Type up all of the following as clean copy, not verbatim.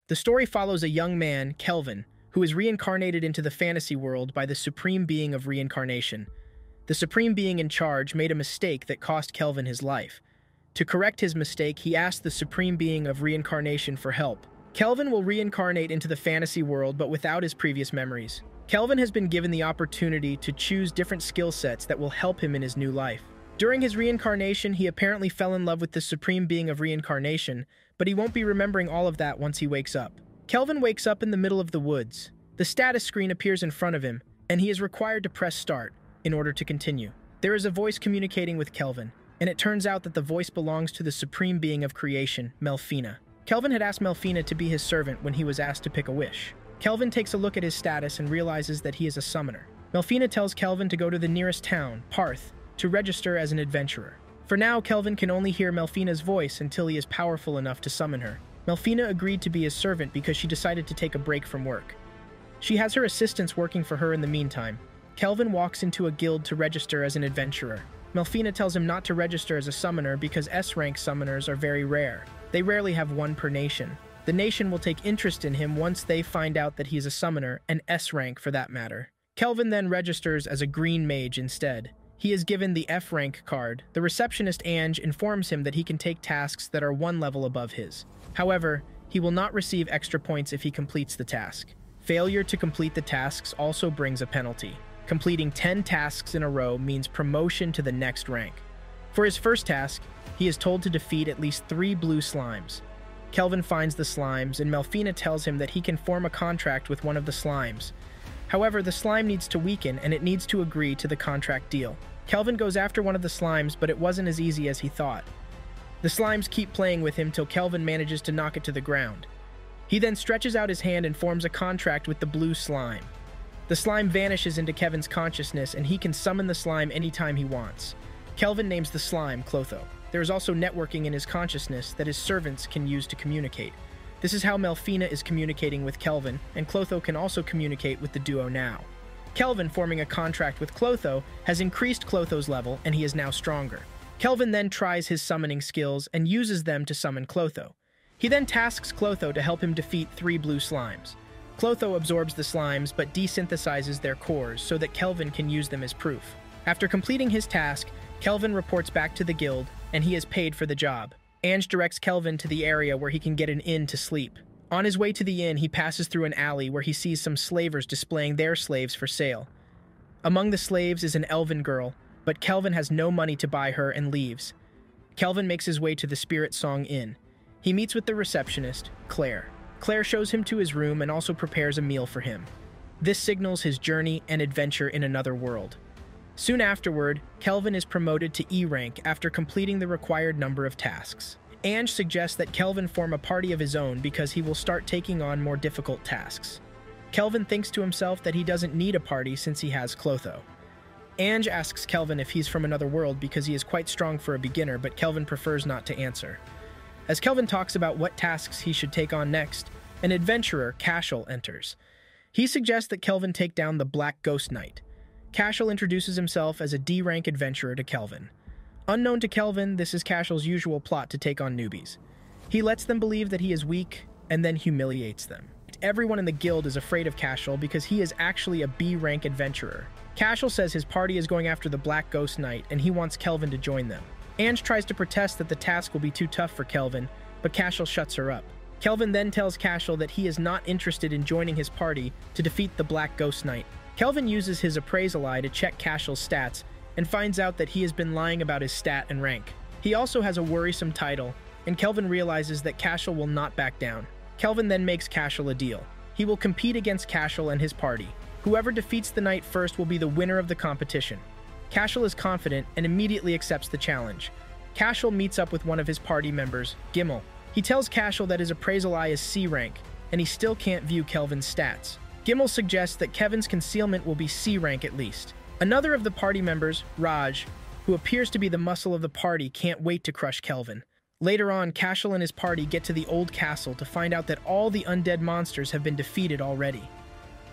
The story follows a young man, Kelvin, who is reincarnated into the fantasy world by the supreme being of reincarnation. The supreme being in charge made a mistake that cost Kelvin his life. To correct his mistake, he asked the supreme being of reincarnation for help. Kelvin will reincarnate into the fantasy world, but without his previous memories. Kelvin has been given the opportunity to choose different skill sets that will help him in his new life. During his reincarnation, he apparently fell in love with the supreme being of reincarnation, but he won't be remembering all of that once he wakes up. Kelvin wakes up in the middle of the woods. The status screen appears in front of him, and he is required to press start in order to continue. There is a voice communicating with Kelvin, and it turns out that the voice belongs to the supreme being of creation, Melfina. Kelvin had asked Melfina to be his servant when he was asked to pick a wish. Kelvin takes a look at his status and realizes that he is a summoner. Melfina tells Kelvin to go to the nearest town, Parth, to register as an adventurer. For now, Kelvin can only hear Melfina's voice until he is powerful enough to summon her. Melfina agreed to be his servant because she decided to take a break from work. She has her assistants working for her in the meantime. Kelvin walks into a guild to register as an adventurer. Melfina tells him not to register as a summoner because S-rank summoners are very rare. They rarely have one per nation. The nation will take interest in him once they find out that he's a summoner, and S-rank for that matter. Kelvin then registers as a green mage instead. He is given the F-rank card. The receptionist Ange informs him that he can take tasks that are one level above his. However, he will not receive extra points if he completes the task. Failure to complete the tasks also brings a penalty. Completing 10 tasks in a row means promotion to the next rank. For his first task, he is told to defeat at least 3 blue slimes. Kelvin finds the slimes, and Melfina tells him that he can form a contract with one of the slimes. However, the slime needs to weaken, and it needs to agree to the contract deal. Kelvin goes after one of the slimes, but it wasn't as easy as he thought. The slimes keep playing with him till Kelvin manages to knock it to the ground. He then stretches out his hand and forms a contract with the blue slime. The slime vanishes into Kevin's consciousness, and he can summon the slime anytime he wants. Kelvin names the slime Clotho. There is also networking in his consciousness that his servants can use to communicate. This is how Melfina is communicating with Kelvin, and Clotho can also communicate with the duo now. Kelvin, forming a contract with Clotho, has increased Clotho's level, and he is now stronger. Kelvin then tries his summoning skills and uses them to summon Clotho. He then tasks Clotho to help him defeat 3 blue slimes. Clotho absorbs the slimes but desynthesizes their cores so that Kelvin can use them as proof. After completing his task, Kelvin reports back to the guild, and he is paid for the job. Ange directs Kelvin to the area where he can get an inn to sleep. On his way to the inn, he passes through an alley where he sees some slavers displaying their slaves for sale. Among the slaves is an elven girl, but Kelvin has no money to buy her and leaves. Kelvin makes his way to the Spirit Song Inn. He meets with the receptionist, Claire. Claire shows him to his room and also prepares a meal for him. This signals his journey and adventure in another world. Soon afterward, Kelvin is promoted to E rank after completing the required number of tasks. Ange suggests that Kelvin form a party of his own because he will start taking on more difficult tasks. Kelvin thinks to himself that he doesn't need a party since he has Clotho. Ange asks Kelvin if he's from another world because he is quite strong for a beginner, but Kelvin prefers not to answer. As Kelvin talks about what tasks he should take on next, an adventurer, Cashel, enters. He suggests that Kelvin take down the Black Ghost Knight. Cashel introduces himself as a D-rank adventurer to Kelvin. Unknown to Kelvin, this is Cashel's usual plot to take on newbies. He lets them believe that he is weak, and then humiliates them. Everyone in the guild is afraid of Cashel because he is actually a B-rank adventurer. Cashel says his party is going after the Black Ghost Knight, and he wants Kelvin to join them. Ange tries to protest that the task will be too tough for Kelvin, but Cashel shuts her up. Kelvin then tells Cashel that he is not interested in joining his party to defeat the Black Ghost Knight. Kelvin uses his appraisal eye to check Cashel's stats and finds out that he has been lying about his stat and rank. He also has a worrisome title, and Kelvin realizes that Cashel will not back down. Kelvin then makes Cashel a deal. He will compete against Cashel and his party. Whoever defeats the knight first will be the winner of the competition. Cashel is confident and immediately accepts the challenge. Cashel meets up with one of his party members, Gimmel. He tells Cashel that his appraisal eye is C rank, and he still can't view Kelvin's stats. Gimmel suggests that Kevin's concealment will be C rank at least. Another of the party members, Raj, who appears to be the muscle of the party, can't wait to crush Kelvin. Later on, Cashel and his party get to the old castle to find out that all the undead monsters have been defeated already.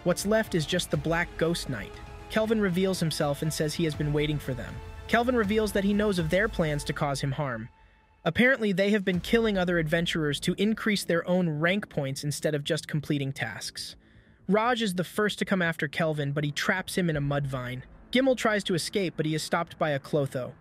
What's left is just the Black Ghost Knight. Kelvin reveals himself and says he has been waiting for them. Kelvin reveals that he knows of their plans to cause him harm. Apparently, they have been killing other adventurers to increase their own rank points instead of just completing tasks. Raj is the first to come after Kelvin, but he traps him in a mud vine. Gimel tries to escape, but he is stopped by a Clotho.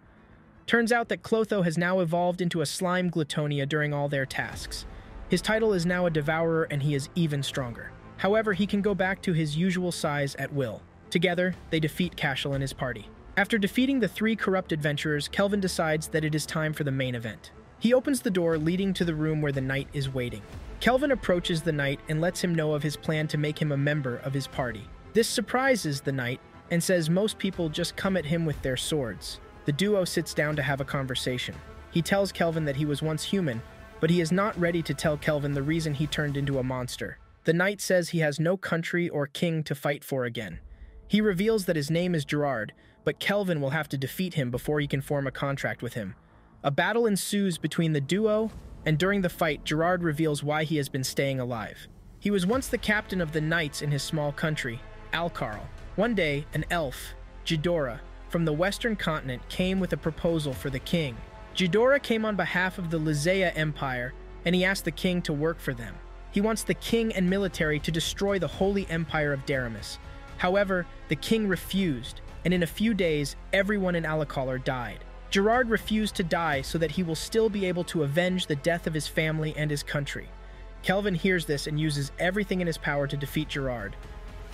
Turns out that Clotho has now evolved into a slime Glutonia during all their tasks. His title is now a Devourer, and he is even stronger. However, he can go back to his usual size at will. Together, they defeat Cashel and his party. After defeating the 3 corrupt adventurers, Kelvin decides that it is time for the main event. He opens the door leading to the room where the knight is waiting. Kelvin approaches the knight and lets him know of his plan to make him a member of his party. This surprises the knight and says most people just come at him with their swords. The duo sits down to have a conversation. He tells Kelvin that he was once human, but he is not ready to tell Kelvin the reason he turned into a monster. The knight says he has no country or king to fight for again. He reveals that his name is Gerard, but Kelvin will have to defeat him before he can form a contract with him. A battle ensues between the duo, and during the fight, Gerard reveals why he has been staying alive. He was once the captain of the knights in his small country, Alcarl. One day, an elf, Jidora, from the western continent came with a proposal for the king. Jidora came on behalf of the Lizea Empire, and he asked the king to work for them. He wants the king and military to destroy the Holy Empire of Daramis. However, the king refused, and in a few days, everyone in Alcarl died. Gerard refused to die so that he will still be able to avenge the death of his family and his country. Kelvin hears this and uses everything in his power to defeat Gerard.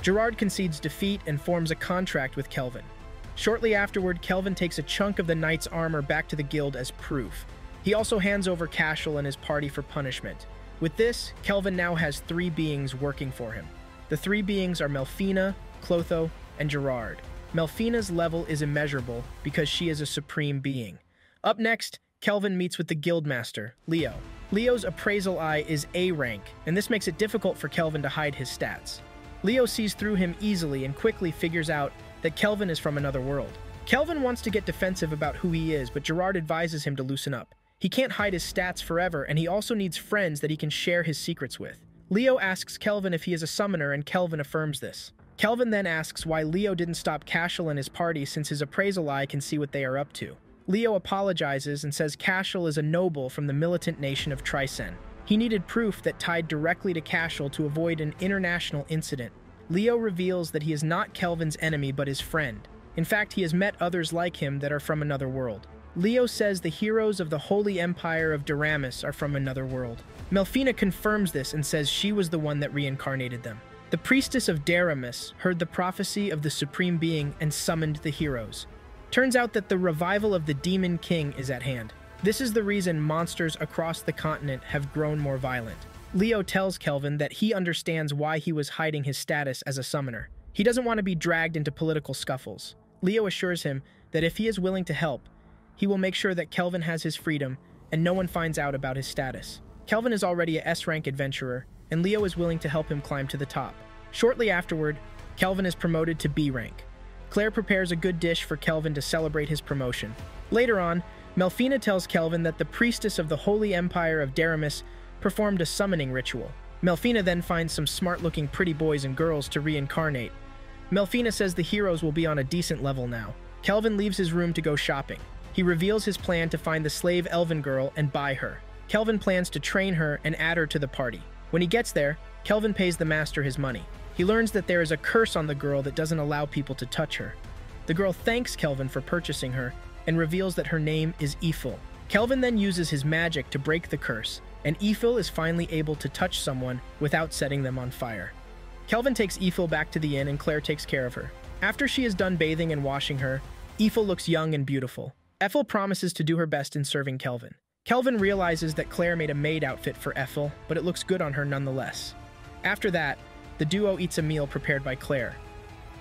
Gerard concedes defeat and forms a contract with Kelvin. Shortly afterward, Kelvin takes a chunk of the knight's armor back to the guild as proof. He also hands over Cashel and his party for punishment. With this, Kelvin now has 3 beings working for him. The 3 beings are Melfina, Clotho, and Gerard. Melfina's level is immeasurable because she is a supreme being. Up next, Kelvin meets with the guildmaster, Leo. Leo's appraisal eye is A rank, and this makes it difficult for Kelvin to hide his stats. Leo sees through him easily and quickly figures out that Kelvin is from another world. Kelvin wants to get defensive about who he is, but Gerard advises him to loosen up. He can't hide his stats forever, and he also needs friends that he can share his secrets with. Leo asks Kelvin if he is a summoner, and Kelvin affirms this. Kelvin then asks why Leo didn't stop Cashel and his party since his appraisal eye can see what they are up to. Leo apologizes and says Cashel is a noble from the militant nation of Tricen. He needed proof that tied directly to Cashel to avoid an international incident. Leo reveals that he is not Kelvin's enemy but his friend. In fact, he has met others like him that are from another world. Leo says the heroes of the Holy Empire of Daramis are from another world. Melfina confirms this and says she was the one that reincarnated them. The priestess of Daramis heard the prophecy of the Supreme Being and summoned the heroes. Turns out that the revival of the Demon King is at hand. This is the reason monsters across the continent have grown more violent. Leo tells Kelvin that he understands why he was hiding his status as a summoner. He doesn't want to be dragged into political scuffles. Leo assures him that if he is willing to help, he will make sure that Kelvin has his freedom and no one finds out about his status. Kelvin is already a S-rank adventurer, and Leo is willing to help him climb to the top. Shortly afterward, Kelvin is promoted to B rank. Claire prepares a good dish for Kelvin to celebrate his promotion. Later on, Melfina tells Kelvin that the priestess of the Holy Empire of Daramis performed a summoning ritual. Melfina then finds some smart-looking pretty boys and girls to reincarnate. Melfina says the heroes will be on a decent level now. Kelvin leaves his room to go shopping. He reveals his plan to find the slave elven girl and buy her. Kelvin plans to train her and add her to the party. When he gets there, Kelvin pays the master his money. He learns that there is a curse on the girl that doesn't allow people to touch her. The girl thanks Kelvin for purchasing her and reveals that her name is Eiffel. Kelvin then uses his magic to break the curse, and Eiffel is finally able to touch someone without setting them on fire. Kelvin takes Eiffel back to the inn and Claire takes care of her. After she is done bathing and washing her, Eiffel looks young and beautiful. Eiffel promises to do her best in serving Kelvin. Kelvin realizes that Claire made a maid outfit for Eiffel, but it looks good on her nonetheless. After that, the duo eats a meal prepared by Claire.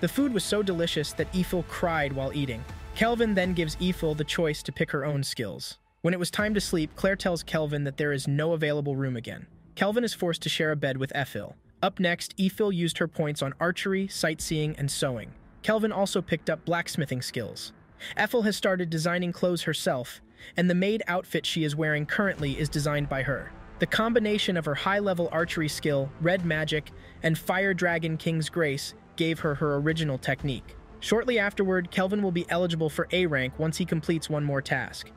The food was so delicious that Eiffel cried while eating. Kelvin then gives Eiffel the choice to pick her own skills. When it was time to sleep, Claire tells Kelvin that there is no available room again. Kelvin is forced to share a bed with Eiffel. Up next, Eiffel used her points on archery, sightseeing, and sewing. Kelvin also picked up blacksmithing skills. Eiffel has started designing clothes herself, and the maid outfit she is wearing currently is designed by her. The combination of her high-level archery skill, red magic, and Fire Dragon King's Grace gave her her original technique. Shortly afterward, Kelvin will be eligible for A rank once he completes one more task.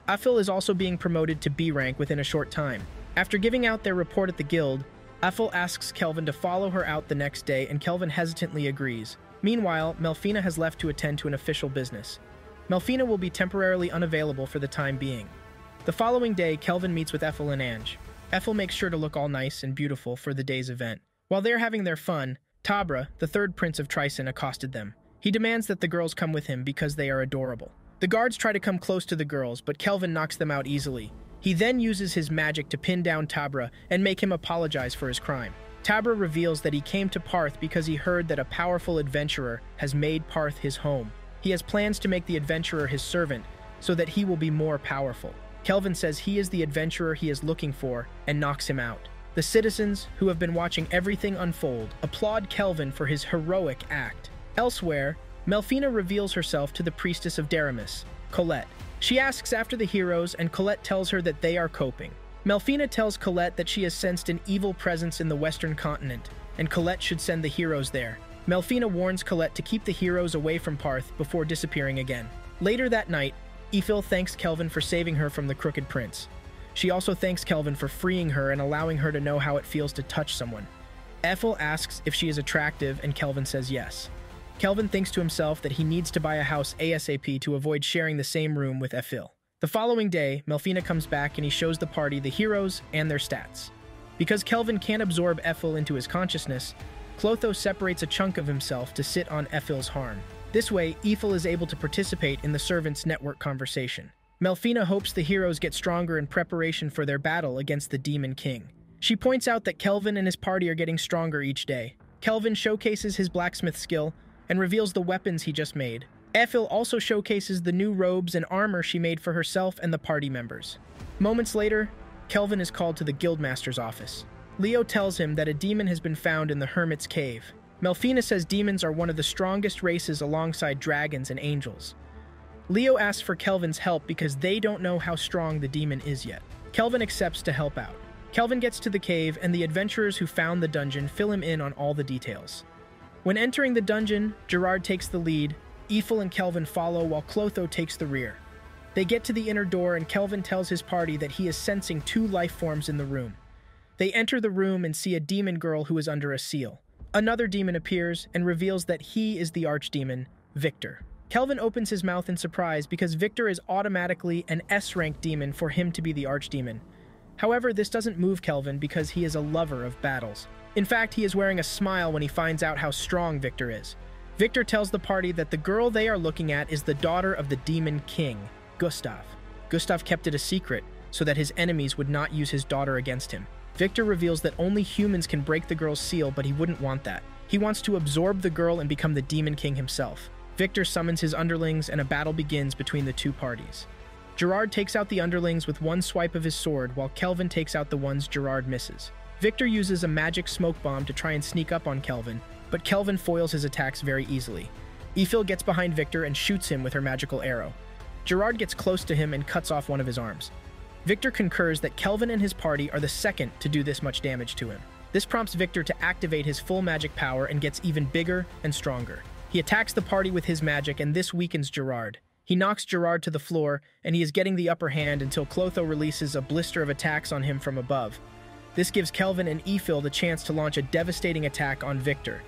Aphil is also being promoted to B rank within a short time. After giving out their report at the guild, Aphil asks Kelvin to follow her out the next day, and Kelvin hesitantly agrees. Meanwhile, Melfina has left to attend to an official business. Melfina will be temporarily unavailable for the time being. The following day, Kelvin meets with Ethel and Ange. Ethel makes sure to look all nice and beautiful for the day's event. While they're having their fun, Tabra, the third prince of Trison, accosted them. He demands that the girls come with him because they are adorable. The guards try to come close to the girls, but Kelvin knocks them out easily. He then uses his magic to pin down Tabra and make him apologize for his crime. Tabra reveals that he came to Parth because he heard that a powerful adventurer has made Parth his home. He has plans to make the adventurer his servant so that he will be more powerful. Kelvin says he is the adventurer he is looking for and knocks him out. The citizens, who have been watching everything unfold, applaud Kelvin for his heroic act. Elsewhere, Melfina reveals herself to the priestess of Daramis, Colette. She asks after the heroes, and Colette tells her that they are coping. Melfina tells Colette that she has sensed an evil presence in the western continent, and Colette should send the heroes there. Melfina warns Colette to keep the heroes away from Parth before disappearing again. Later that night, Ephil thanks Kelvin for saving her from the Crooked Prince. She also thanks Kelvin for freeing her and allowing her to know how it feels to touch someone. Ethel asks if she is attractive, and Kelvin says yes. Kelvin thinks to himself that he needs to buy a house ASAP to avoid sharing the same room with Ethel. The following day, Melfina comes back and he shows the party the heroes and their stats. Because Kelvin can't absorb Ethel into his consciousness, Clotho separates a chunk of himself to sit on Ethel's harn. This way, Ethel is able to participate in the servants' network conversation. Melfina hopes the heroes get stronger in preparation for their battle against the Demon King. She points out that Kelvin and his party are getting stronger each day. Kelvin showcases his blacksmith skill and reveals the weapons he just made. Ethel also showcases the new robes and armor she made for herself and the party members. Moments later, Kelvin is called to the guildmaster's office. Leo tells him that a demon has been found in the Hermit's Cave. Melfina says demons are one of the strongest races alongside dragons and angels. Leo asks for Kelvin's help because they don't know how strong the demon is yet. Kelvin accepts to help out. Kelvin gets to the cave, and the adventurers who found the dungeon fill him in on all the details. When entering the dungeon, Gerard takes the lead, Ethel and Kelvin follow while Clotho takes the rear. They get to the inner door, and Kelvin tells his party that he is sensing 2 life forms in the room. They enter the room and see a demon girl who is under a seal. Another demon appears and reveals that he is the archdemon, Victor. Kelvin opens his mouth in surprise because Victor is automatically an S-rank demon for him to be the archdemon. However, this doesn't move Kelvin because he is a lover of battles. In fact, he is wearing a smile when he finds out how strong Victor is. Victor tells the party that the girl they are looking at is the daughter of the Demon King, Gustav. Gustav kept it a secret so that his enemies would not use his daughter against him. Victor reveals that only humans can break the girl's seal, but he wouldn't want that. He wants to absorb the girl and become the Demon King himself. Victor summons his underlings, and a battle begins between the two parties. Gerard takes out the underlings with one swipe of his sword, while Kelvin takes out the ones Gerard misses. Victor uses a magic smoke bomb to try and sneak up on Kelvin, but Kelvin foils his attacks very easily. Ephil gets behind Victor and shoots him with her magical arrow. Gerard gets close to him and cuts off one of his arms. Victor concurs that Kelvin and his party are the second to do this much damage to him. This prompts Victor to activate his full magic power and gets even bigger and stronger. He attacks the party with his magic, and this weakens Gerard. He knocks Gerard to the floor, and he is getting the upper hand until Clotho releases a blister of attacks on him from above. This gives Kelvin and Ephil the chance to launch a devastating attack on Victor.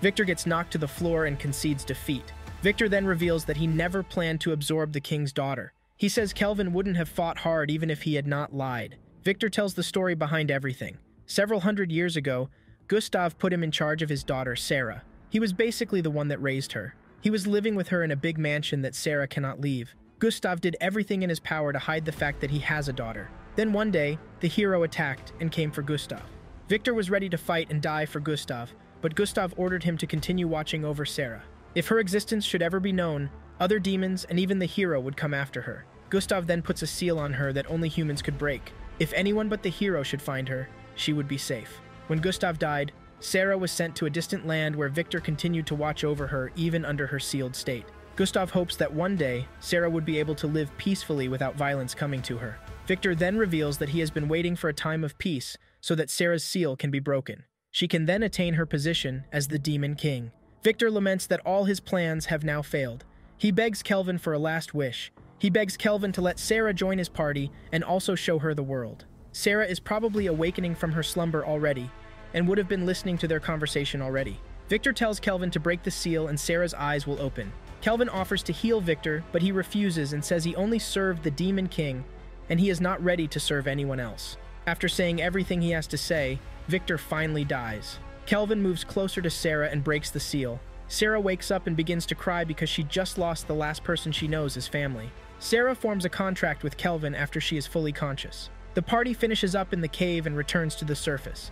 Victor gets knocked to the floor and concedes defeat. Victor then reveals that he never planned to absorb the king's daughter. He says Kelvin wouldn't have fought hard even if he had not lied. Victor tells the story behind everything. Several hundred years ago, Gustav put him in charge of his daughter, Sarah. He was basically the one that raised her. He was living with her in a big mansion that Sarah cannot leave. Gustav did everything in his power to hide the fact that he has a daughter. Then one day, the hero attacked and came for Gustav. Victor was ready to fight and die for Gustav, but Gustav ordered him to continue watching over Sarah. If her existence should ever be known, other demons and even the hero would come after her. Gustav then puts a seal on her that only humans could break. If anyone but the hero should find her, she would be safe. When Gustav died, Sarah was sent to a distant land where Victor continued to watch over her even under her sealed state. Gustav hopes that one day, Sarah would be able to live peacefully without violence coming to her. Victor then reveals that he has been waiting for a time of peace so that Sarah's seal can be broken. She can then attain her position as the Demon King. Victor laments that all his plans have now failed. He begs Kelvin for a last wish. He begs Kelvin to let Sarah join his party and also show her the world. Sarah is probably awakening from her slumber already and would have been listening to their conversation already. Victor tells Kelvin to break the seal and Sarah's eyes will open. Kelvin offers to heal Victor, but he refuses and says he only served the Demon King and he is not ready to serve anyone else. After saying everything he has to say, Victor finally dies. Kelvin moves closer to Sarah and breaks the seal. Sarah wakes up and begins to cry because she just lost the last person she knows as family. Sarah forms a contract with Kelvin after she is fully conscious. The party finishes up in the cave and returns to the surface.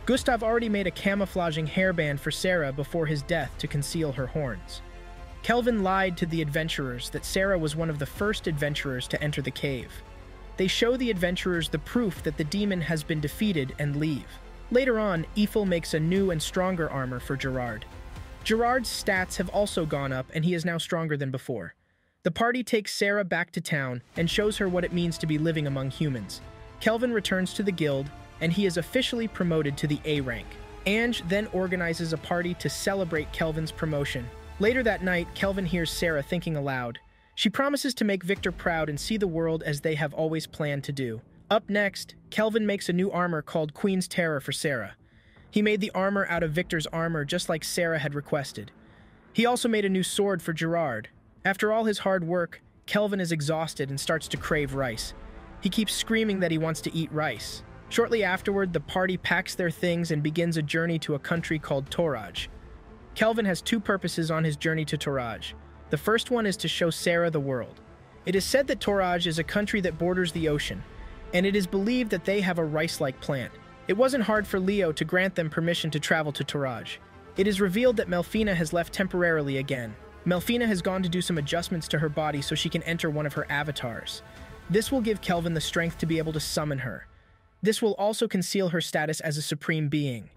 Gustav already made a camouflaging hairband for Sarah before his death to conceal her horns. Kelvin lied to the adventurers that Sarah was one of the first adventurers to enter the cave. They show the adventurers the proof that the demon has been defeated and leave. Later on, Eiffel makes a new and stronger armor for Gerard. Gerard's stats have also gone up and he is now stronger than before. The party takes Sarah back to town and shows her what it means to be living among humans. Kelvin returns to the guild and he is officially promoted to the A rank. Ange then organizes a party to celebrate Kelvin's promotion. Later that night, Kelvin hears Sarah thinking aloud. She promises to make Victor proud and see the world as they have always planned to do. Up next, Kelvin makes a new armor called Queen's Terror for Sarah. He made the armor out of Victor's armor just like Sarah had requested. He also made a new sword for Gerard. After all his hard work, Kelvin is exhausted and starts to crave rice. He keeps screaming that he wants to eat rice. Shortly afterward, the party packs their things and begins a journey to a country called Toraj. Kelvin has two purposes on his journey to Toraj. The first one is to show Sarah the world. It is said that Toraj is a country that borders the ocean, and it is believed that they have a rice-like plant. It wasn't hard for Leo to grant them permission to travel to Toraj. It is revealed that Melfina has left temporarily again. Melfina has gone to do some adjustments to her body so she can enter one of her avatars. This will give Kelvin the strength to be able to summon her. This will also conceal her status as a supreme being.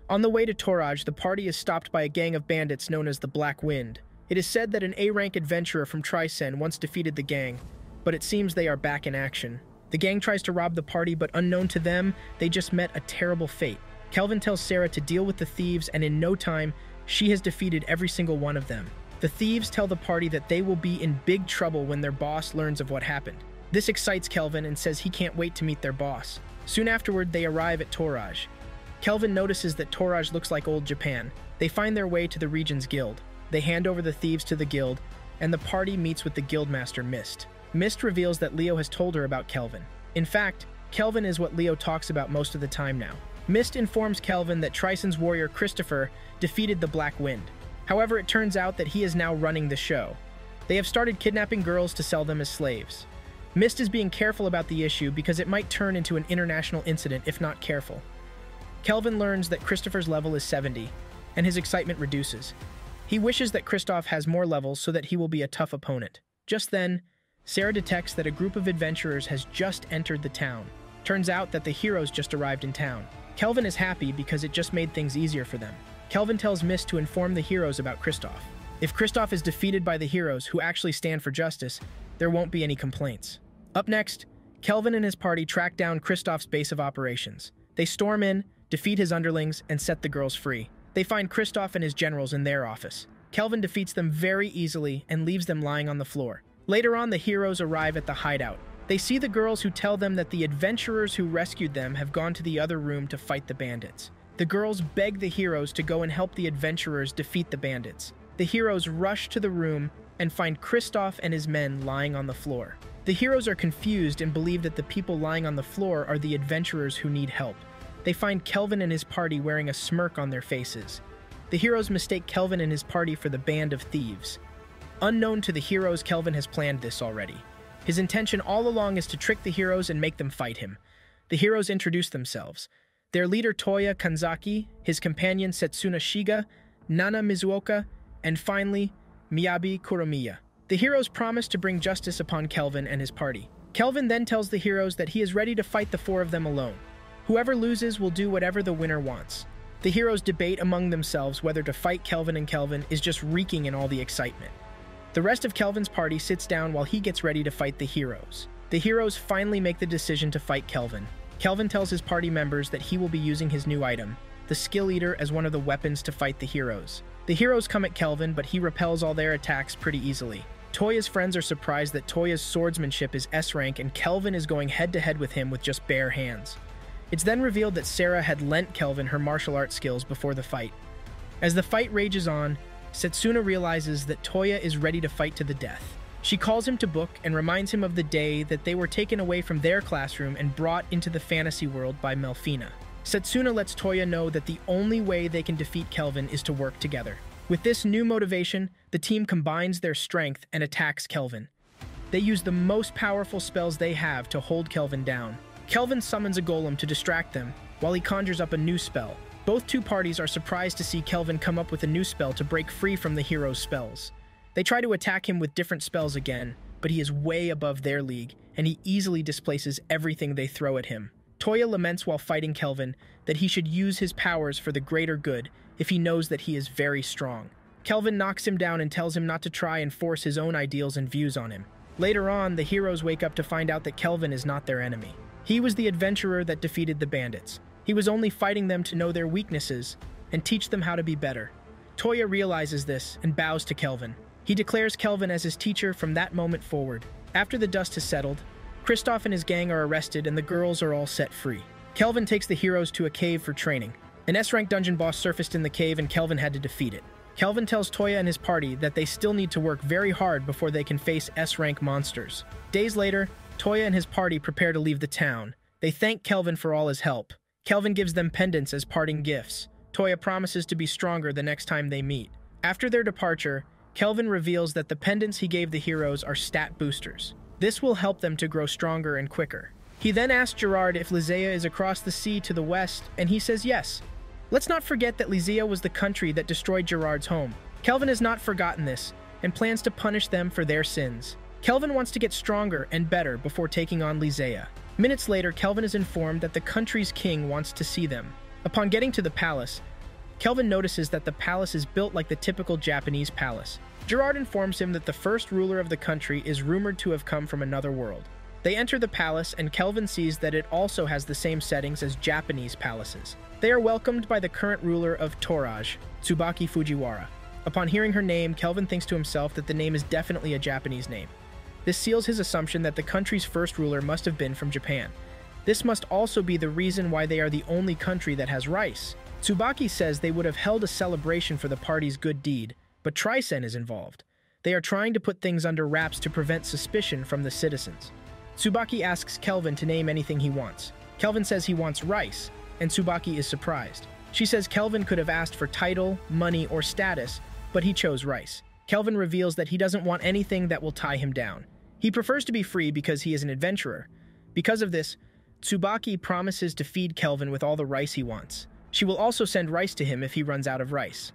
On the way to Toraj, the party is stopped by a gang of bandits known as the Black Wind. It is said that an A-rank adventurer from Trisen once defeated the gang, but it seems they are back in action. The gang tries to rob the party, but unknown to them, they just met a terrible fate. Kelvin tells Sarah to deal with the thieves, and in no time, she has defeated every single one of them. The thieves tell the party that they will be in big trouble when their boss learns of what happened. This excites Kelvin and says he can't wait to meet their boss. Soon afterward, they arrive at Toraj. Kelvin notices that Toraj looks like old Japan. They find their way to the region's guild. They hand over the thieves to the guild, and the party meets with the guildmaster Mist. Mist reveals that Leo has told her about Kelvin. In fact, Kelvin is what Leo talks about most of the time now. Mist informs Kelvin that Trisen's warrior Christopher defeated the Black Wind. However, it turns out that he is now running the show. They have started kidnapping girls to sell them as slaves. Mist is being careful about the issue because it might turn into an international incident if not careful. Kelvin learns that Christopher's level is 70, and his excitement reduces. He wishes that Kristoff has more levels so that he will be a tough opponent. Just then, Sarah detects that a group of adventurers has just entered the town. Turns out that the heroes just arrived in town. Kelvin is happy because it just made things easier for them. Kelvin tells Mist to inform the heroes about Kristoff. If Kristoff is defeated by the heroes who actually stand for justice, there won't be any complaints. Up next, Kelvin and his party track down Kristoff's base of operations. They storm in, defeat his underlings, and set the girls free. They find Kristoff and his generals in their office. Kelvin defeats them very easily and leaves them lying on the floor. Later on, the heroes arrive at the hideout. They see the girls who tell them that the adventurers who rescued them have gone to the other room to fight the bandits. The girls beg the heroes to go and help the adventurers defeat the bandits. The heroes rush to the room and find Kristoff and his men lying on the floor. The heroes are confused and believe that the people lying on the floor are the adventurers who need help. They find Kelvin and his party wearing a smirk on their faces. The heroes mistake Kelvin and his party for the band of thieves. Unknown to the heroes, Kelvin has planned this already. His intention all along is to trick the heroes and make them fight him. The heroes introduce themselves. Their leader Toya Kanzaki, his companion Setsuna Shiga, Nana Mizuoka, and finally, Miyabi Kuromiya. The heroes promise to bring justice upon Kelvin and his party. Kelvin then tells the heroes that he is ready to fight the four of them alone. Whoever loses will do whatever the winner wants. The heroes debate among themselves whether to fight Kelvin, and Kelvin is just reeking in all the excitement. The rest of Kelvin's party sits down while he gets ready to fight the heroes. The heroes finally make the decision to fight Kelvin. Kelvin tells his party members that he will be using his new item, the Skill Eater, as one of the weapons to fight the heroes. The heroes come at Kelvin, but he repels all their attacks pretty easily. Toya's friends are surprised that Toya's swordsmanship is S rank and Kelvin is going head-to-head with him with just bare hands. It's then revealed that Sarah had lent Kelvin her martial arts skills before the fight. As the fight rages on, Setsuna realizes that Toya is ready to fight to the death. She calls him to book and reminds him of the day that they were taken away from their classroom and brought into the fantasy world by Melfina. Setsuna lets Toya know that the only way they can defeat Kelvin is to work together. With this new motivation, the team combines their strength and attacks Kelvin. They use the most powerful spells they have to hold Kelvin down. Kelvin summons a golem to distract them, while he conjures up a new spell. Both two parties are surprised to see Kelvin come up with a new spell to break free from the hero's spells. They try to attack him with different spells again, but he is way above their league, and he easily displaces everything they throw at him. Toya laments while fighting Kelvin that he should use his powers for the greater good if he knows that he is very strong. Kelvin knocks him down and tells him not to try and force his own ideals and views on him. Later on, the heroes wake up to find out that Kelvin is not their enemy. He was the adventurer that defeated the bandits. He was only fighting them to know their weaknesses and teach them how to be better. Toya realizes this and bows to Kelvin. He declares Kelvin as his teacher from that moment forward. After the dust has settled, Kristoff and his gang are arrested and the girls are all set free. Kelvin takes the heroes to a cave for training. An S-rank dungeon boss surfaced in the cave and Kelvin had to defeat it. Kelvin tells Toya and his party that they still need to work very hard before they can face S-rank monsters. Days later, Toya and his party prepare to leave the town. They thank Kelvin for all his help. Kelvin gives them pendants as parting gifts. Toya promises to be stronger the next time they meet. After their departure, Kelvin reveals that the pendants he gave the heroes are stat boosters. This will help them to grow stronger and quicker. He then asks Gerard if Lizea is across the sea to the west, and he says yes. Let's not forget that Lizea was the country that destroyed Gerard's home. Kelvin has not forgotten this, and plans to punish them for their sins. Kelvin wants to get stronger and better before taking on Lizea. Minutes later, Kelvin is informed that the country's king wants to see them. Upon getting to the palace, Kelvin notices that the palace is built like the typical Japanese palace. Gerard informs him that the first ruler of the country is rumored to have come from another world. They enter the palace, and Kelvin sees that it also has the same settings as Japanese palaces. They are welcomed by the current ruler of Toraj, Tsubaki Fujiwara. Upon hearing her name, Kelvin thinks to himself that the name is definitely a Japanese name. This seals his assumption that the country's first ruler must have been from Japan. This must also be the reason why they are the only country that has rice. Tsubaki says they would have held a celebration for the party's good deed, but Trisen is involved. They are trying to put things under wraps to prevent suspicion from the citizens. Tsubaki asks Kelvin to name anything he wants. Kelvin says he wants rice, and Tsubaki is surprised. She says Kelvin could have asked for title, money, or status, but he chose rice. Kelvin reveals that he doesn't want anything that will tie him down. He prefers to be free because he is an adventurer. Because of this, Tsubaki promises to feed Kelvin with all the rice he wants. She will also send rice to him if he runs out of rice.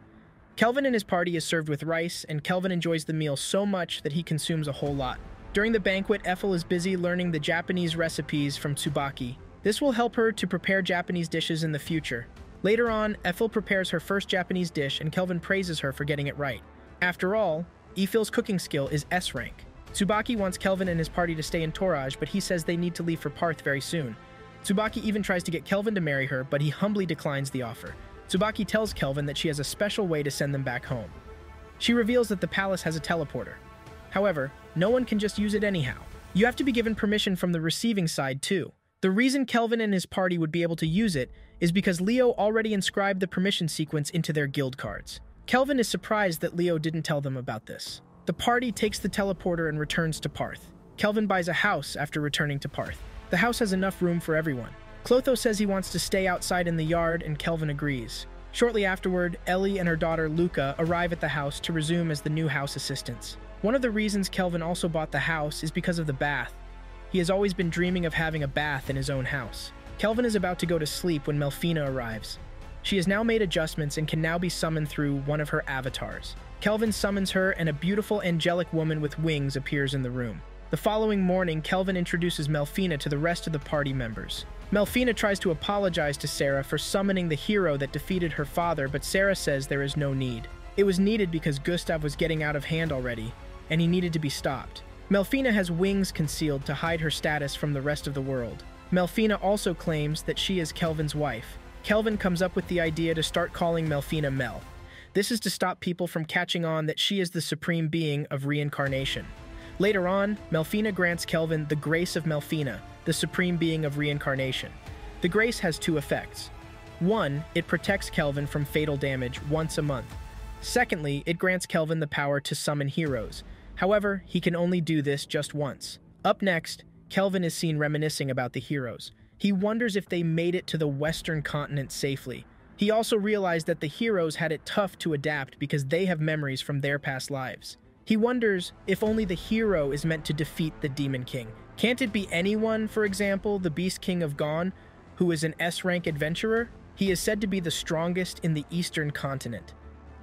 Kelvin and his party is served with rice, and Kelvin enjoys the meal so much that he consumes a whole lot. During the banquet, Ethel is busy learning the Japanese recipes from Tsubaki. This will help her to prepare Japanese dishes in the future. Later on, Ethel prepares her first Japanese dish, and Kelvin praises her for getting it right. After all, Ethel's cooking skill is S rank. Tsubaki wants Kelvin and his party to stay in Toraj, but he says they need to leave for Parth very soon. Tsubaki even tries to get Kelvin to marry her, but he humbly declines the offer. Tsubaki tells Kelvin that she has a special way to send them back home. She reveals that the palace has a teleporter. However, no one can just use it anyhow. You have to be given permission from the receiving side too. The reason Kelvin and his party would be able to use it is because Leo already inscribed the permission sequence into their guild cards. Kelvin is surprised that Leo didn't tell them about this. The party takes the teleporter and returns to Parth. Kelvin buys a house after returning to Parth. The house has enough room for everyone. Clotho says he wants to stay outside in the yard, and Kelvin agrees. Shortly afterward, Ellie and her daughter Luca arrive at the house to resume as the new house assistants. One of the reasons Kelvin also bought the house is because of the bath. He has always been dreaming of having a bath in his own house. Kelvin is about to go to sleep when Melfina arrives. She has now made adjustments and can now be summoned through one of her avatars. Kelvin summons her, and a beautiful angelic woman with wings appears in the room. The following morning, Kelvin introduces Melfina to the rest of the party members. Melfina tries to apologize to Sarah for summoning the hero that defeated her father, but Sarah says there is no need. It was needed because Gustav was getting out of hand already, and he needed to be stopped. Melfina has wings concealed to hide her status from the rest of the world. Melfina also claims that she is Kelvin's wife. Kelvin comes up with the idea to start calling Melfina Mel. This is to stop people from catching on that she is the supreme being of reincarnation. Later on, Melfina grants Kelvin the Grace of Melfina, the supreme being of reincarnation. The grace has two effects. One, it protects Kelvin from fatal damage once a month. Secondly, it grants Kelvin the power to summon heroes. However, he can only do this just once. Up next, Kelvin is seen reminiscing about the heroes. He wonders if they made it to the Western continent safely. He also realized that the heroes had it tough to adapt because they have memories from their past lives. He wonders if only the hero is meant to defeat the Demon King. Can't it be anyone, for example, the Beast King of Gon, who is an S-rank adventurer? He is said to be the strongest in the Eastern continent.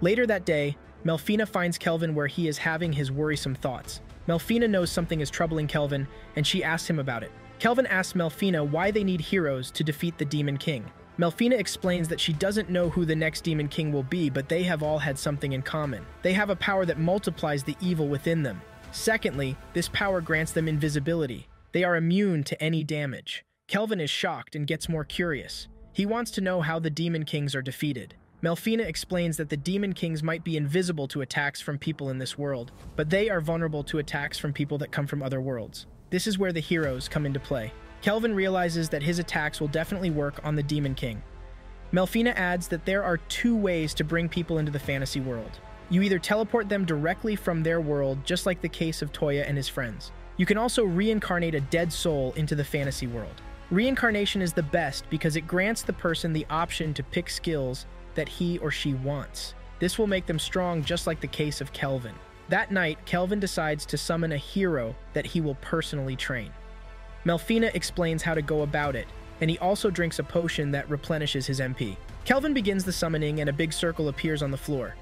Later that day, Melfina finds Kelvin where he is having his worrisome thoughts. Melfina knows something is troubling Kelvin, and she asks him about it. Kelvin asks Melfina why they need heroes to defeat the Demon King. Melfina explains that she doesn't know who the next Demon King will be, but they have all had something in common. They have a power that multiplies the evil within them. Secondly, this power grants them invisibility. They are immune to any damage. Kelvin is shocked and gets more curious. He wants to know how the Demon Kings are defeated. Melfina explains that the Demon Kings might be invisible to attacks from people in this world, but they are vulnerable to attacks from people that come from other worlds. This is where the heroes come into play. Kelvin realizes that his attacks will definitely work on the Demon King. Melfina adds that there are two ways to bring people into the fantasy world. You either teleport them directly from their world, just like the case of Toya and his friends. You can also reincarnate a dead soul into the fantasy world. Reincarnation is the best because it grants the person the option to pick skills that he or she wants. This will make them strong, just like the case of Kelvin. That night, Kelvin decides to summon a hero that he will personally train. Melfina explains how to go about it, and he also drinks a potion that replenishes his MP. Kelvin begins the summoning and a big circle appears on the floor.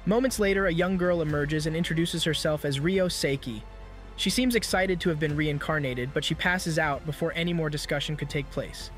Moments later, a young girl emerges and introduces herself as Ryo Seiki. She seems excited to have been reincarnated, but she passes out before any more discussion could take place.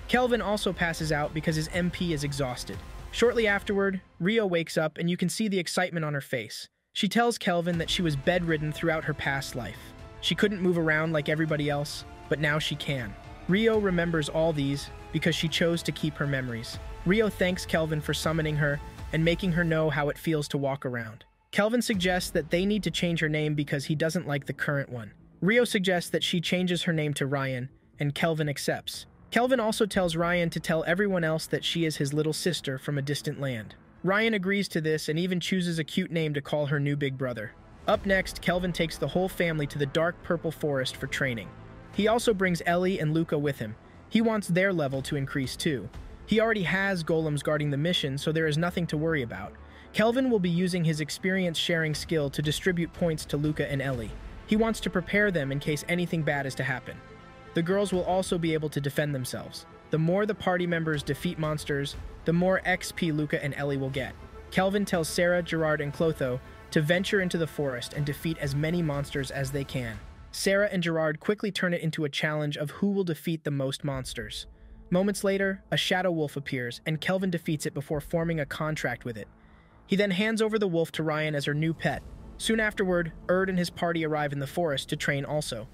Kelvin also passes out because his MP is exhausted. Shortly afterward, Ryo wakes up and you can see the excitement on her face. She tells Kelvin that she was bedridden throughout her past life. She couldn't move around like everybody else, but now she can. Ryo remembers all these because she chose to keep her memories. Ryo thanks Kelvin for summoning her and making her know how it feels to walk around. Kelvin suggests that they need to change her name because he doesn't like the current one. Ryo suggests that she changes her name to Ryan, and Kelvin accepts. Kelvin also tells Ryan to tell everyone else that she is his little sister from a distant land. Ryan agrees to this and even chooses a cute name to call her new big brother. Up next, Kelvin takes the whole family to the dark purple forest for training. He also brings Ellie and Luca with him. He wants their level to increase too. He already has golems guarding the mission, so there is nothing to worry about. Kelvin will be using his experience sharing skill to distribute points to Luca and Ellie. He wants to prepare them in case anything bad is to happen. The girls will also be able to defend themselves. The more the party members defeat monsters, the more XP Luca and Ellie will get. Kelvin tells Sarah, Gerard, and Clotho to venture into the forest and defeat as many monsters as they can. Sarah and Gerard quickly turn it into a challenge of who will defeat the most monsters. Moments later, a shadow wolf appears, and Kelvin defeats it before forming a contract with it. He then hands over the wolf to Ryan as her new pet. Soon afterward, Erd and his party arrive in the forest to train also.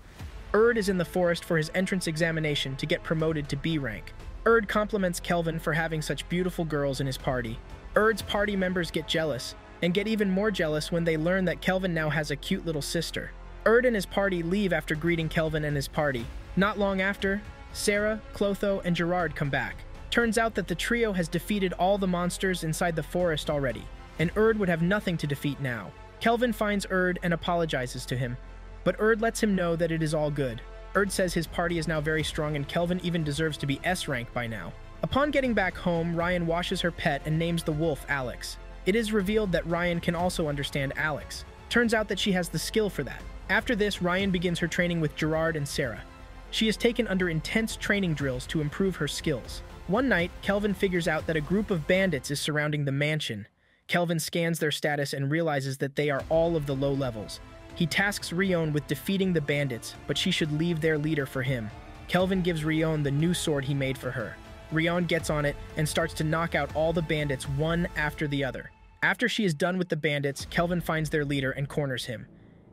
Erd is in the forest for his entrance examination to get promoted to B rank. Erd compliments Kelvin for having such beautiful girls in his party. Erd's party members get jealous, and get even more jealous when they learn that Kelvin now has a cute little sister. Erd and his party leave after greeting Kelvin and his party. Not long after, Sarah, Clotho, and Gerard come back. Turns out that the trio has defeated all the monsters inside the forest already, and Erd would have nothing to defeat now. Kelvin finds Erd and apologizes to him, but Erd lets him know that it is all good. Erd says his party is now very strong and Kelvin even deserves to be S rank by now. Upon getting back home, Ryan washes her pet and names the wolf Alex. It is revealed that Ryan can also understand Alex. Turns out that she has the skill for that. After this, Ryan begins her training with Gerard and Sarah. She is taken under intense training drills to improve her skills. One night, Kelvin figures out that a group of bandits is surrounding the mansion. Kelvin scans their status and realizes that they are all of the low levels. He tasks Rion with defeating the bandits, but she should leave their leader for him. Kelvin gives Rion the new sword he made for her. Rion gets on it and starts to knock out all the bandits one after the other. After she is done with the bandits, Kelvin finds their leader and corners him.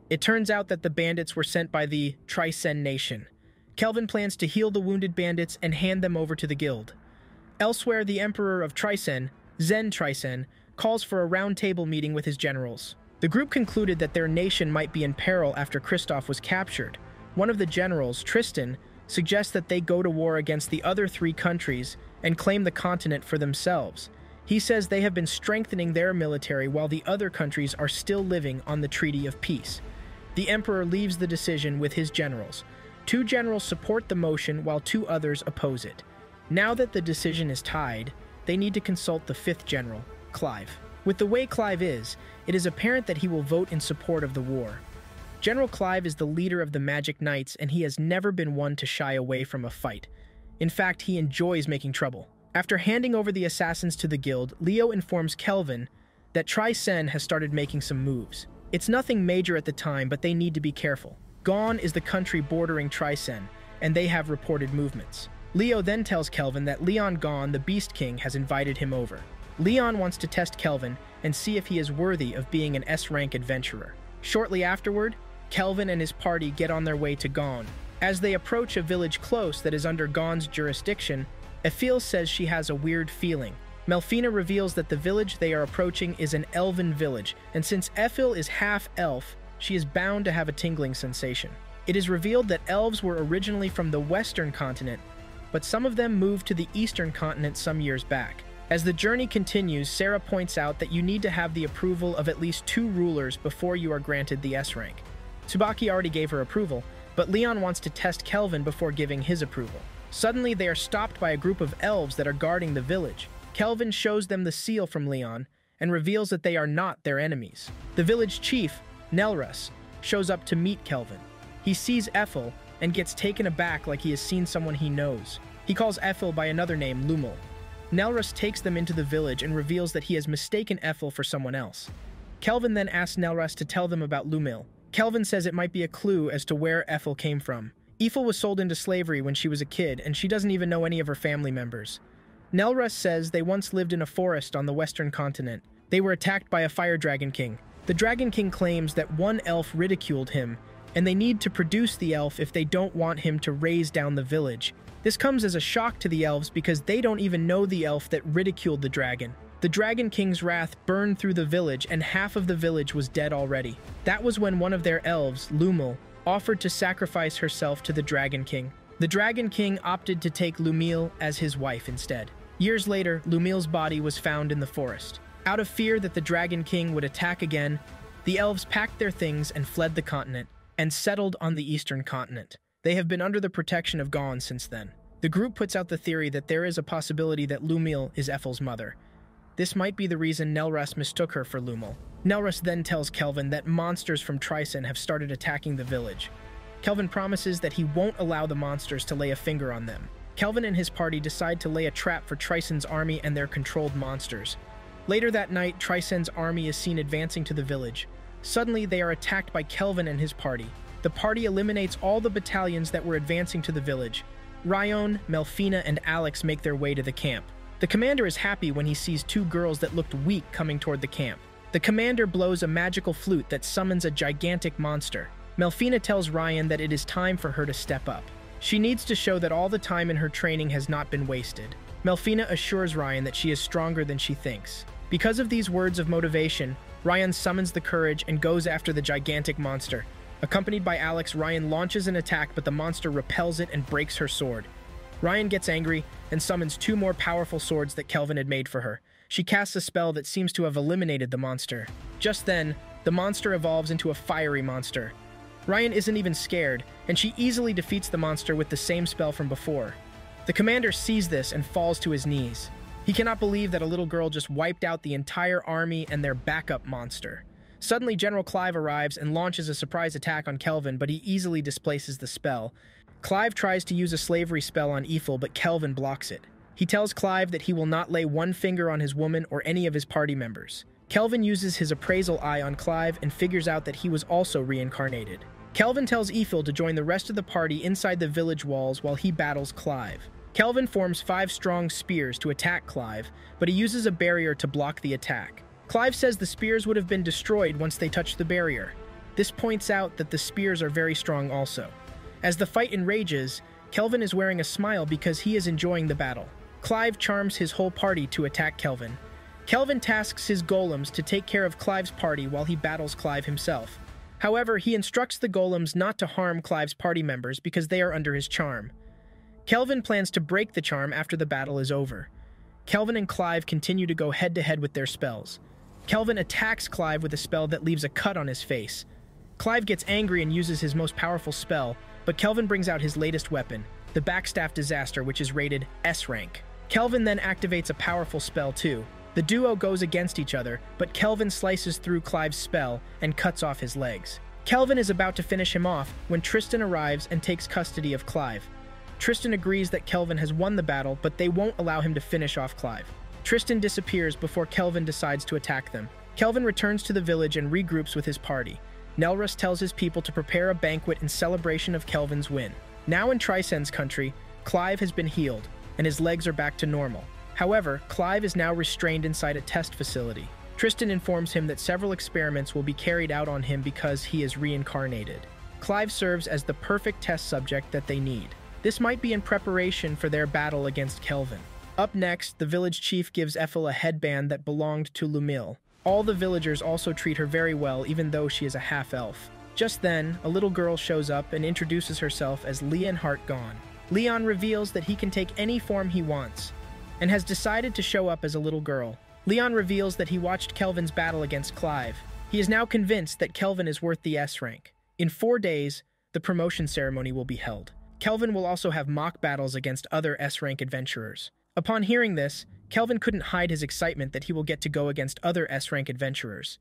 It turns out that the bandits were sent by the Tricen Nation. Kelvin plans to heal the wounded bandits and hand them over to the guild. Elsewhere, the Emperor of Tricen, Zen Tricen, calls for a round-table meeting with his generals. The group concluded that their nation might be in peril after Kristoff was captured. One of the generals, Tristan, suggests that they go to war against the other 3 countries and claim the continent for themselves. He says they have been strengthening their military while the other countries are still living on the Treaty of Peace. The Emperor leaves the decision with his generals. 2 generals support the motion while 2 others oppose it. Now that the decision is tied, they need to consult the 5th general, Clive. With the way Clive is, it is apparent that he will vote in support of the war. General Clive is the leader of the Magic Knights, and he has never been one to shy away from a fight. In fact, he enjoys making trouble. After handing over the assassins to the guild, Leo informs Kelvin that Trycen has started making some moves. It's nothing major at the time, but they need to be careful. Gone is the country bordering Trycen, and they have reported movements. Leo then tells Kelvin that Leon Gone, the Beast King, has invited him over. Leon wants to test Kelvin and see if he is worthy of being an S-rank adventurer. Shortly afterward, Kelvin and his party get on their way to Gone. As they approach a village close that is under Gone's jurisdiction, Ephil says she has a weird feeling. Melfina reveals that the village they are approaching is an elven village, and since Ephil is half-elf, she is bound to have a tingling sensation. It is revealed that elves were originally from the western continent, but some of them moved to the eastern continent some years back. As the journey continues, Sarah points out that you need to have the approval of at least 2 rulers before you are granted the S-rank. Tsubaki already gave her approval, but Leon wants to test Kelvin before giving his approval. Suddenly, they are stopped by a group of elves that are guarding the village. Kelvin shows them the seal from Leon and reveals that they are not their enemies. The village chief, Nelrus, shows up to meet Kelvin. He sees Ethel and gets taken aback like he has seen someone he knows. He calls Ethel by another name, Lumel. Nelrus takes them into the village and reveals that he has mistaken Ethel for someone else. Kelvin then asks Nelrus to tell them about Lumel. Kelvin says it might be a clue as to where Ethel came from. Ethel was sold into slavery when she was a kid, and she doesn't even know any of her family members. Nelrus says they once lived in a forest on the western continent. They were attacked by a fire dragon king. The dragon king claims that one elf ridiculed him, and they need to produce the elf if they don't want him to raze down the village. This comes as a shock to the elves because they don't even know the elf that ridiculed the dragon. The Dragon King's wrath burned through the village, and half of the village was dead already. That was when one of their elves, Lumel, offered to sacrifice herself to the Dragon King. The Dragon King opted to take Lumil as his wife instead. Years later, Lumil's body was found in the forest. Out of fear that the Dragon King would attack again, the elves packed their things and fled the continent, and settled on the eastern continent. They have been under the protection of Gone since then. The group puts out the theory that there is a possibility that Lumil is Ethel's mother. This might be the reason Nelrus mistook her for Lumil. Nelrus then tells Kelvin that monsters from Trycen have started attacking the village. Kelvin promises that he won't allow the monsters to lay a finger on them. Kelvin and his party decide to lay a trap for Trycen's army and their controlled monsters. Later that night, Trycen's army is seen advancing to the village. Suddenly, they are attacked by Kelvin and his party. The party eliminates all the battalions that were advancing to the village. Ryon, Melfina, and Alex make their way to the camp. The commander is happy when he sees 2 girls that looked weak coming toward the camp. The commander blows a magical flute that summons a gigantic monster. Melfina tells Ryon that it is time for her to step up. She needs to show that all the time in her training has not been wasted. Melfina assures Ryon that she is stronger than she thinks. Because of these words of motivation, Ryon summons the courage and goes after the gigantic monster. Accompanied by Alex, Ryon launches an attack, but the monster repels it and breaks her sword. Ryon gets angry and summons 2 more powerful swords that Kelvin had made for her. She casts a spell that seems to have eliminated the monster. Just then, the monster evolves into a fiery monster. Ryon isn't even scared, and she easily defeats the monster with the same spell from before. The commander sees this and falls to his knees. He cannot believe that a little girl just wiped out the entire army and their backup monster. Suddenly, General Clive arrives and launches a surprise attack on Kelvin, but he easily displaces the spell. Clive tries to use a slavery spell on Ethel, but Kelvin blocks it. He tells Clive that he will not lay one finger on his woman or any of his party members. Kelvin uses his appraisal eye on Clive and figures out that he was also reincarnated. Kelvin tells Ethel to join the rest of the party inside the village walls while he battles Clive. Kelvin forms 5 strong spears to attack Clive, but he uses a barrier to block the attack. Clive says the spears would have been destroyed once they touched the barrier. This points out that the spears are very strong also. As the fight enrages, Kelvin is wearing a smile because he is enjoying the battle. Clive charms his whole party to attack Kelvin. Kelvin tasks his golems to take care of Clive's party while he battles Clive himself. However, he instructs the golems not to harm Clive's party members because they are under his charm. Kelvin plans to break the charm after the battle is over. Kelvin and Clive continue to go head-to-head with their spells. Kelvin attacks Clive with a spell that leaves a cut on his face. Clive gets angry and uses his most powerful spell, but Kelvin brings out his latest weapon, the Backstaff Disaster, which is rated S rank. Kelvin then activates a powerful spell too. The duo goes against each other, but Kelvin slices through Clive's spell and cuts off his legs. Kelvin is about to finish him off when Tristan arrives and takes custody of Clive. Tristan agrees that Kelvin has won the battle, but they won't allow him to finish off Clive. Tristan disappears before Kelvin decides to attack them. Kelvin returns to the village and regroups with his party. Nelrus tells his people to prepare a banquet in celebration of Kelvin's win. Now in Trisen's country, Clive has been healed, and his legs are back to normal. However, Clive is now restrained inside a test facility. Tristan informs him that several experiments will be carried out on him because he is reincarnated. Clive serves as the perfect test subject that they need. This might be in preparation for their battle against Kelvin. Up next, the village chief gives Ethel a headband that belonged to Lumil. All the villagers also treat her very well, even though she is a half-elf. Just then, a little girl shows up and introduces herself as Leon Heartgone. Leon reveals that he can take any form he wants, and has decided to show up as a little girl. Leon reveals that he watched Kelvin's battle against Clive. He is now convinced that Kelvin is worth the S rank. In 4 days, the promotion ceremony will be held. Kelvin will also have mock battles against other S-rank adventurers. Upon hearing this, Kelvin couldn't hide his excitement that he will get to go against other S-rank adventurers.